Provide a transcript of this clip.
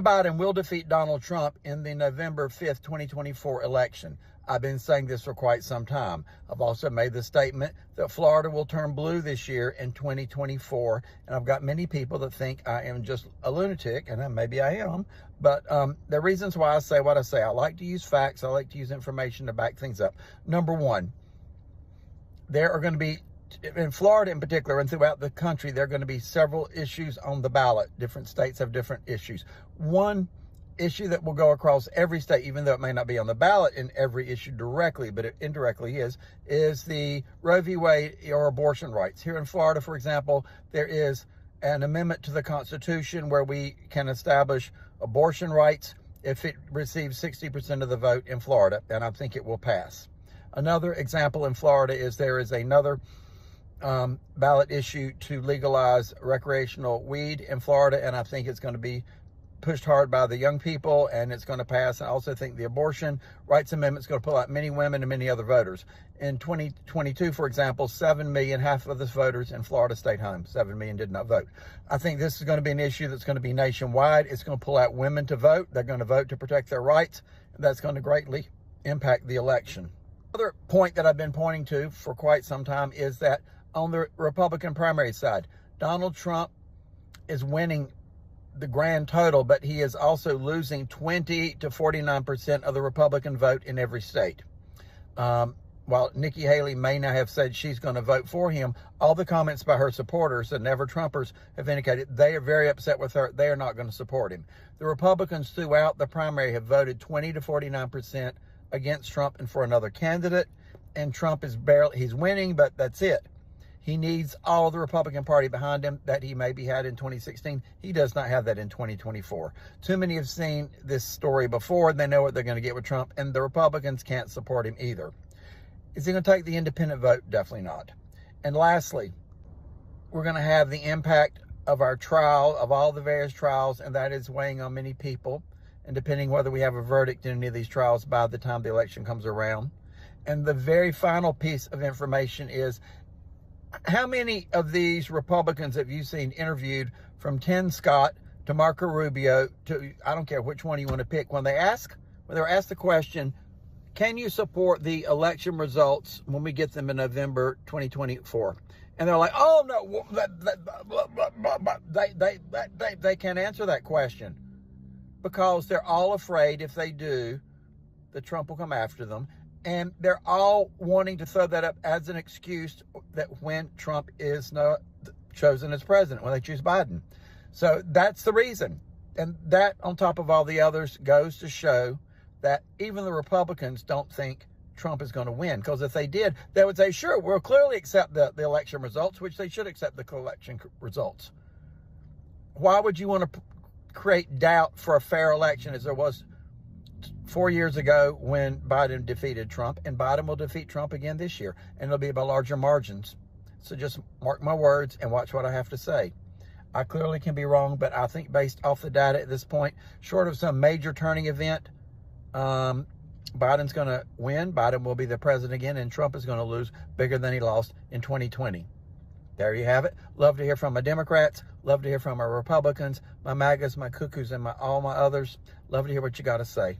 Biden will defeat Donald Trump in the November 5th, 2024 election. I've been saying this for quite some time. I've also made the statement that Florida will turn blue this year in 2024. And I've got many people that think I am just a lunatic, and maybe I am. But the reasons why I say what I say, I like to use facts. I like to use information to back things up. Number one, there are going to be, in Florida in particular and throughout the country, there are going to be several issues on the ballot. Different states have different issues. One issue that will go across every state, even though it may not be on the ballot in every issue directly, but it indirectly is the Roe v. Wade or abortion rights. Here in Florida, for example, there is an amendment to the Constitution where we can establish abortion rights if it receives 60% of the vote in Florida, and I think it will pass. Another example in Florida is there is another ballot issue to legalize recreational weed in Florida, and I think it's going to be pushed hard by the young people, and it's going to pass. I also think the abortion rights amendment is going to pull out many women and many other voters. In 2022, for example, 7 million, half of the voters in Florida stayed home. 7 million did not vote. I think this is going to be an issue that's going to be nationwide. It's going to pull out women to vote. They're going to vote to protect their rights. That's going to greatly impact the election. Another point that I've been pointing to for quite some time is that on the Republican primary side, Donald Trump is winning the grand total, but he is also losing 20 to 49% of the Republican vote in every state. While Nikki Haley may not have said she's going to vote for him, all the comments by her supporters, the Never Trumpers, have indicated they are very upset with her. They are not going to support him. The Republicans throughout the primary have voted 20 to 49% against Trump and for another candidate, and Trump is he's winning, but that's it. He needs all the Republican Party behind him that he maybe had in 2016. He does not have that in 2024. Too many have seen this story before, and they know what they're going to get with Trump, and the Republicans can't support him either. Is he going to take the independent vote? Definitely not. And lastly, we're going to have the impact of our trial, of all the various trials, and that is weighing on many people, and depending whether we have a verdict in any of these trials by the time the election comes around. And the very final piece of information is, how many of these Republicans have you seen interviewed, from Tim Scott to Marco Rubio to, I don't care which one you want to pick, when they're asked the question, can you support the election results when we get them in November 2024? And they're like, oh no, they can't answer that question because they're all afraid if they do, that Trump will come after them. And they're all wanting to throw that up as an excuse that when Trump is not chosen as president, when they choose Biden. So that's the reason. And that, on top of all the others, goes to show that even the Republicans don't think Trump is going to win. Because if they did, they would say, sure, we'll clearly accept the election results, which they should accept the election results. Why would you want to create doubt for a fair election as there was 4 years ago when Biden defeated Trump? And Biden will defeat Trump again this year, and it'll be by larger margins. So just mark my words and watch what I have to say. I clearly can be wrong, but I think based off the data at this point, short of some major turning event, Biden's going to win. Biden will be the president again, and Trump is going to lose bigger than he lost in 2020. There you have it. Love to hear from my Democrats. Love to hear from my Republicans, my MAGAs, my cuckoos, and all my others. Love to hear what you got to say.